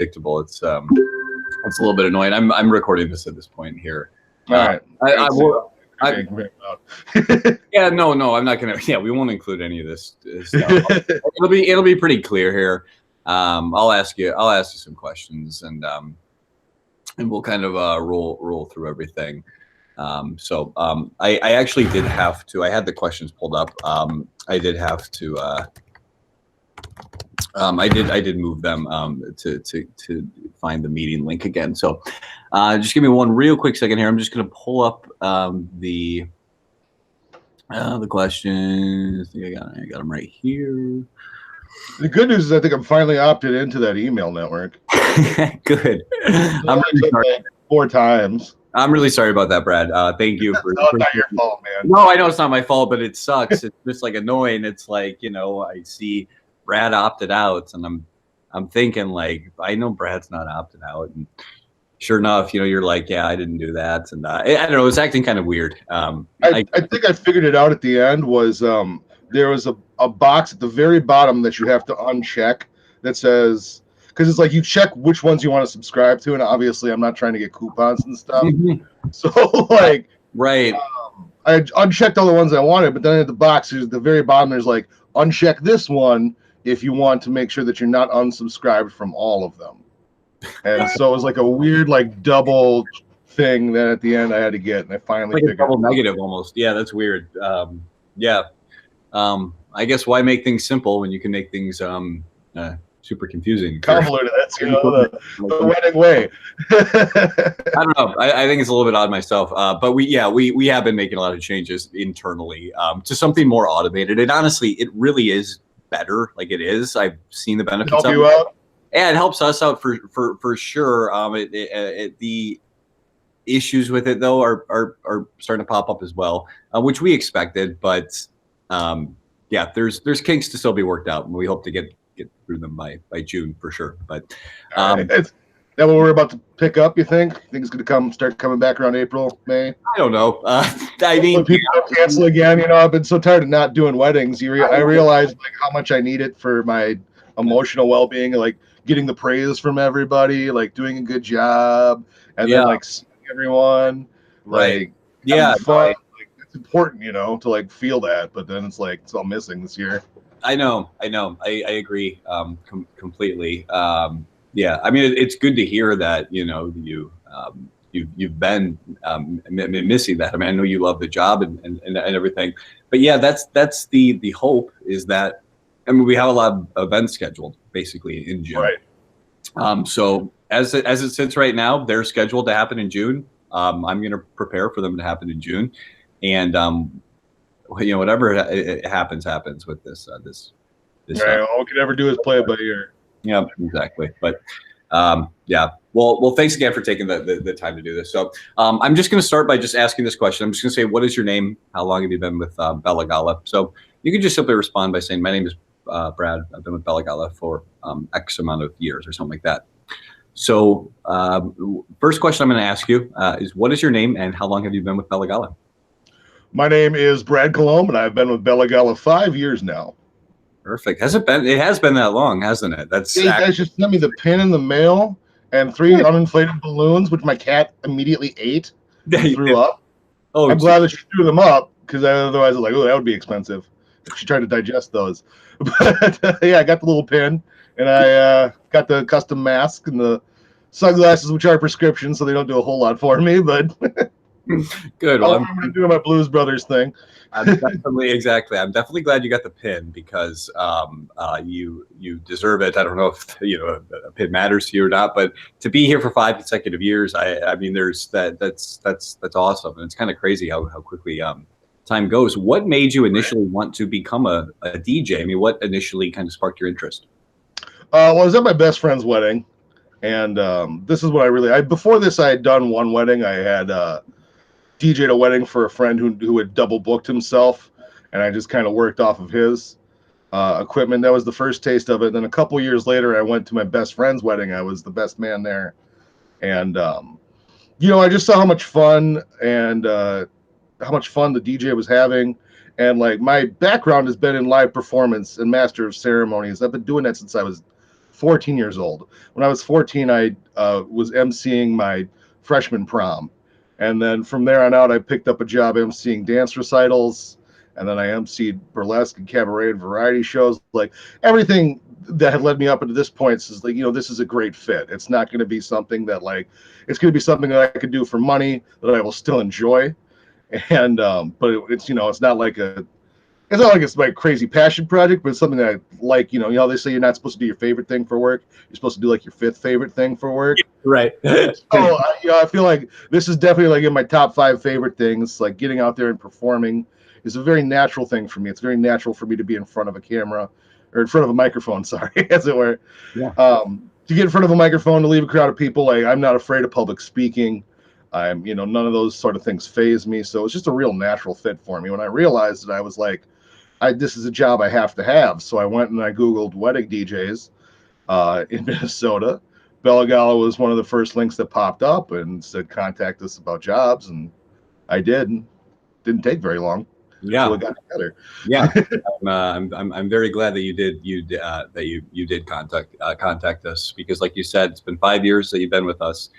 predictable. It's a little bit annoying. I'm recording this at this point here. All right. Yeah, no, I'm not gonna. Yeah, we won't include any of this stuff. it'll be pretty clear here. I'll ask you some questions, and we'll kind of roll through everything. I actually did have to. I had the questions pulled up. I did have to. I did move them to find the meeting link again. So just give me one real quick second here. I'm just going to pull up the questions. I got them right here. The good news is I think I'm finally opted into that email network. Good. I'm really sorry. 4 times. I'm really sorry about that, Brad. Thank you for. It's not your fault, man. No, I know it's not my fault, but it sucks. It's just like annoying. It's like, I see Brad opted out, and I'm thinking like, I know Brad's not opted out, and sure enough, you're like, yeah, I didn't do that, and I don't know, it's acting kind of weird. I think I figured it out at the end. Was there was a box at the very bottom that you have to uncheck that says, because it's like you check which ones you want to subscribe to, and obviously I'm not trying to get coupons and stuff. So like, right. I unchecked all the ones I wanted, but then at the box, there's the very bottom. There's like, uncheck this one if you want to make sure that you're not unsubscribed from all of them. And so it was like a weird, like double thing that at the end I had to get, and I finally like figured a double negative almost. Yeah, that's weird. Yeah. I guess why make things simple when you can make things super confusing? Convoluted. That's the wedding way. I don't know. I think it's a little bit odd myself. But we have been making a lot of changes internally to something more automated. And honestly, it really is better. Like it is. I've seen the benefits. Help you out. Yeah, it helps us out for sure. The issues with it though are starting to pop up as well, which we expected. But yeah, there's kinks to still be worked out, and we hope to get through them by June for sure. But is that what we're about to pick up? You think things going to start coming back around April, May? I don't know. I mean, when people cancel again. I've been so tired of not doing weddings. I realized like how much I need it for my emotional well-being, like getting the praise from everybody, like doing a good job, and then like seeing everyone, right? Like, fun. Like, it's important, to like feel that. But then it's like it's all missing this year. I know. I agree completely. Yeah, I mean, it's good to hear that you've been missing that. I mean, I know you love the job and everything, but yeah, that's the hope is that. I mean, we have a lot of events scheduled basically in June. Right. So as it sits right now, they're scheduled to happen in June. I'm going to prepare for them to happen in June, and whatever it happens with this. Right. All we can ever do is play it by ear. Yeah, exactly. But yeah. Well, thanks again for taking the time to do this. So I'm just going to start by just asking this question. I'm just going to say, what is your name? How long have you been with Bellagala? So you can just simply respond by saying, my name is Brad. I've been with Bellagala for X amount of years or something like that. So first question I'm going to ask you is, what is your name and how long have you been with Bellagala? My name is Brad Colomb, and I've been with Bellagala 5 years now. Perfect. Has it been? It has been that long, hasn't it? That's you guys just sent me the pin in the mail and 3 uninflated balloons, which my cat immediately ate and threw up. Oh, I'm glad that she threw them up because otherwise, I was like, oh, that would be expensive if she tried to digest those. But yeah, I got the little pin, and I got the custom mask and the sunglasses, which are prescription, so they don't do a whole lot for me. But good. Well, I'm going to do my Blues Brothers thing. I'm definitely glad you got the pin because you deserve it. I don't know if a pin matters to you or not, but to be here for 5 consecutive years, I mean, that's awesome, and it's kind of crazy how quickly time goes. What made you initially want to become a DJ? I mean, what initially kind of sparked your interest? Well, I was at my best friend's wedding, and this is what before this I had done one wedding. I had DJ'd a wedding for a friend who had double booked himself, and I just kind of worked off of his equipment. That was the first taste of it. Then a couple years later, I went to my best friend's wedding. I was the best man there, and I just saw how much fun the DJ was having, and like my background has been in live performance and master of ceremonies. I've been doing that since I was 14 years old. When I was 14, I was emceeing my freshman prom. And then from there on out, I picked up a job emceeing dance recitals. And then I emceed burlesque and cabaret and variety shows. Like everything that had led me up into this point is like, this is a great fit. It's not going to be something that it's going to be something that I could do for money that I will still enjoy. And, but it's, it's not like it's my crazy passion project, but it's something that I like. They say you're not supposed to do your favorite thing for work. You're supposed to do like your fifth favorite thing for work. Right. I feel like this is definitely like in my top 5 favorite things. Like getting out there and performing is a very natural thing for me. It's very natural for me to be in front of a camera or in front of a microphone, sorry, as it were. Yeah. To get in front of a microphone, to leave a crowd of people, like I'm not afraid of public speaking. None of those sort of things faze me. So it's just a real natural fit for me. When I realized that I was like, this is a job I have to have. So I went and I Googled wedding DJs in Minnesota. Bellagala was one of the first links that popped up and said, contact us about jobs. And I did. Didn't take very long. Yeah. So we got together. Yeah. I'm very glad that you did contact us, because like you said, it's been 5 years that you've been with us.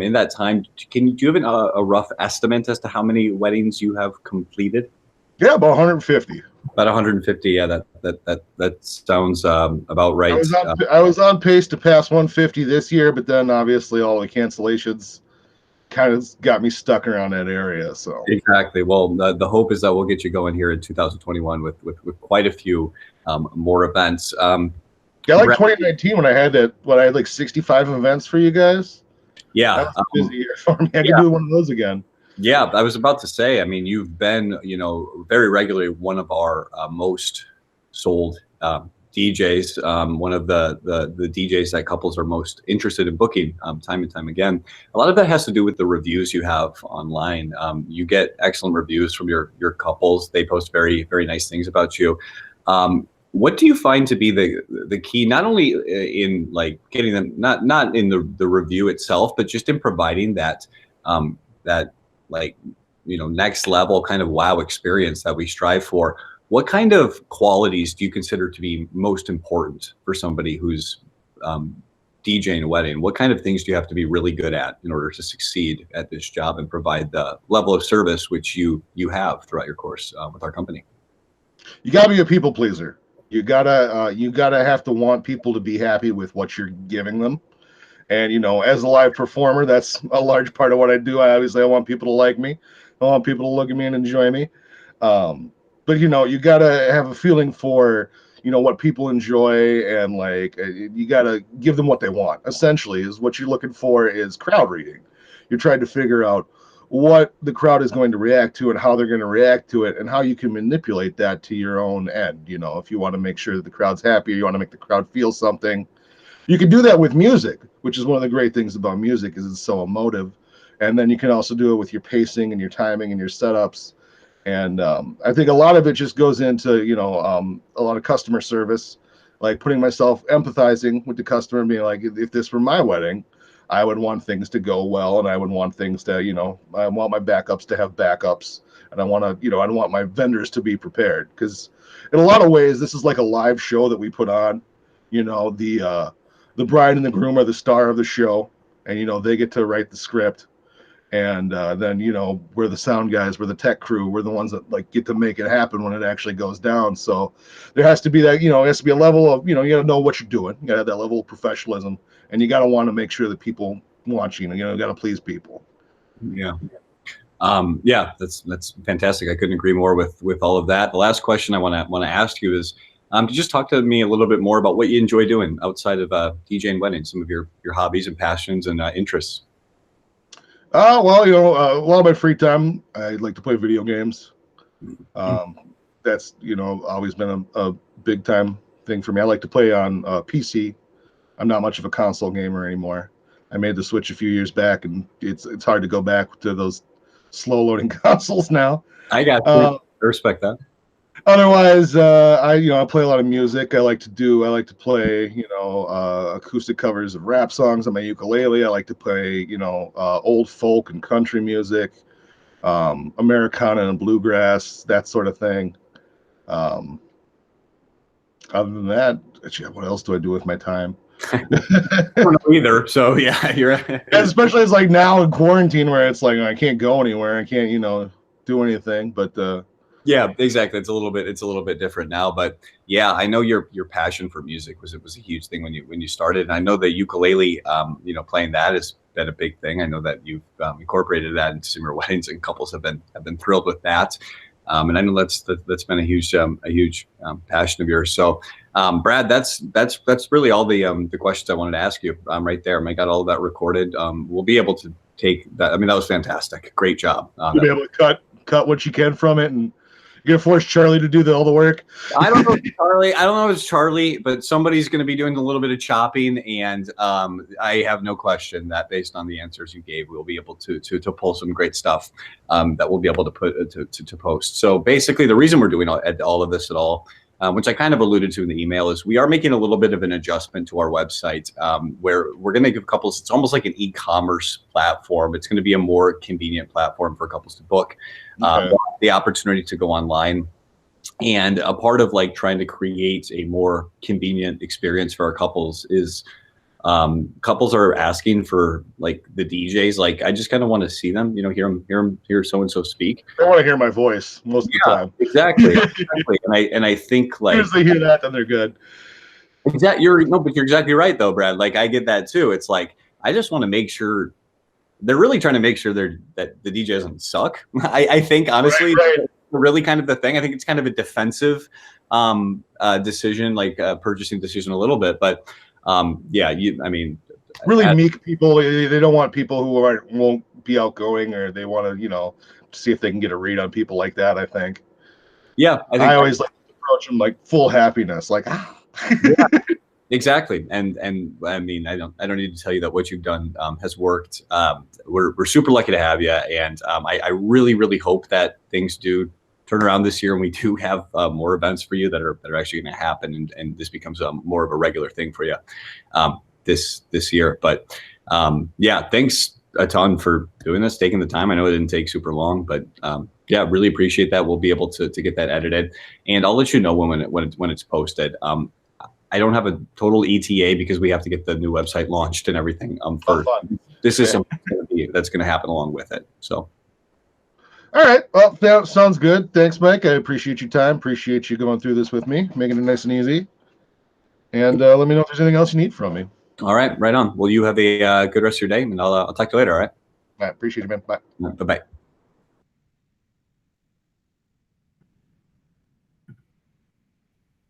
In that time, do you have a rough estimate as to how many weddings you have completed? Yeah, about 150. About 150. Yeah, that sounds about right. I was on pace to pass 150 this year, but then obviously all the cancellations kind of got me stuck around that area. So exactly. Well, the hope is that we'll get you going here in 2021 with quite a few more events. Yeah, like 2019 when I had like 65 events for you guys. Yeah, that was a busy year for me. I could do one of those again. Yeah, I was about to say, I mean, you've been, very regularly one of our most sold DJs, one of the DJs that couples are most interested in booking time and time again. A lot of that has to do with the reviews you have online. You get excellent reviews from your couples. They post very, very nice things about you. What do you find to be the key, not only in like getting them, not in the review itself, but just in providing that next level kind of wow experience that we strive for? What kind of qualities do you consider to be most important for somebody who's DJing a wedding? What kind of things do you have to be really good at in order to succeed at this job and provide the level of service which you have throughout your course with our company? You gotta be a people pleaser. You gotta have to want people to be happy with what you're giving them. And, as a live performer, that's a large part of what I do. I want people to like me. I want people to look at me and enjoy me. But, you got to have a feeling for, what people enjoy, and you got to give them what they want. Essentially, is what you're looking for is crowd reading. You're trying to figure out what the crowd is going to react to and how they're going to react to it and how you can manipulate that to your own end. If you want to make sure that the crowd's happy, or you want to make the crowd feel something. You can do that with music, which is one of the great things about music, is it's so emotive. And then you can also do it with your pacing and your timing and your setups. And I think a lot of it just goes into, a lot of customer service, like putting myself, empathizing with the customer and being like, if this were my wedding, I would want things to go well. And I would want things to, I want my backups to have backups. And I want to, I want my vendors to be prepared. Because in a lot of ways, this is like a live show that we put on. The bride and the groom are the star of the show, and they get to write the script, and then we're the sound guys, we're the tech crew, we're the ones that get to make it happen when it actually goes down. So there has to be that, it has to be a level of, you got to know what you're doing. You got to have that level of professionalism, and you got to want to make sure that people want you. You got to please people. Yeah. Yeah, that's fantastic. I couldn't agree more with all of that. The last question I want to ask you is, just talk to me a little bit more about what you enjoy doing outside of DJing weddings, some of your hobbies and passions and interests. Well, a lot of my free time, I like to play video games. That's, always been a big time thing for me. I like to play on PC. I'm not much of a console gamer anymore. I made the switch a few years back, and it's hard to go back to those slow loading consoles now. I got you. I respect that. Otherwise, I play a lot of music. I like to play, acoustic covers of rap songs on my ukulele. I like to play, old folk and country music, Americana and bluegrass, that sort of thing. Other than that, what else do I do with my time? I don't know either. So yeah, you're right. Especially it's like now in quarantine where it's like I can't go anywhere, I can't do anything. But Yeah, exactly. It's a little bit different now, but yeah, I know your passion for music was a huge thing when you started, and I know that ukulele, playing that has been a big thing. I know that you've incorporated that into some of your weddings, and couples have been thrilled with that. And I know that's been a huge passion of yours. So, Brad, that's really all the questions I wanted to ask you right there. I got all of that recorded. We'll be able to take that. I mean, that was fantastic. Great job. You'll be able to cut what you can from it, and you're gonna force Charlie to do all the work. I don't know if it's Charlie, but somebody's going to be doing a little bit of chopping, and I have no question that based on the answers you gave, we'll be able to pull some great stuff that we'll be able to put to post. So basically, the reason we're doing all of this at all, which I kind of alluded to in the email, is we are making a little bit of an adjustment to our website where we're going to give couples, it's almost like an e-commerce platform. It's going to be a more convenient platform for couples to book, the opportunity to go online. And a part of like trying to create a more convenient experience for our couples is couples are asking for like the DJs. Like, I just kind of want to see them, hear so-and-so speak. They want to hear my voice most of the time. Exactly. And I think like, as soon as they hear that, then they're good. Exactly. You're exactly right though, Brad. Like, I get that too. It's like, I just want to make sure they're really trying to make sure that the DJ doesn't suck. I think honestly, right. Really kind of the thing. I think it's kind of a defensive decision, like purchasing decision a little bit, but really meek people, they don't want people who won't be outgoing, or they want to see if they can get a read on people like that. I think I always like to approach them like full happiness, like yeah, exactly. And I mean, I don't need to tell you that what you've done has worked. We're super lucky to have you, and I really hope that things do turn around this year, and we do have more events for you that are actually going to happen, and this becomes more of a regular thing for you this year. But thanks a ton for doing this, taking the time. I know it didn't take super long, but really appreciate that. We'll be able to get that edited, and I'll let you know when it's posted. I don't have a total ETA because we have to get the new website launched and everything first. This is something that's going to happen along with it. So. All right. Well, that sounds good. Thanks, Mike. I appreciate your time. Appreciate you going through this with me, making it nice and easy. And let me know if there's anything else you need from me. All right. Right on. Well, you have a good rest of your day, and I'll talk to you later. All right. I appreciate it, man. Bye. Bye-bye.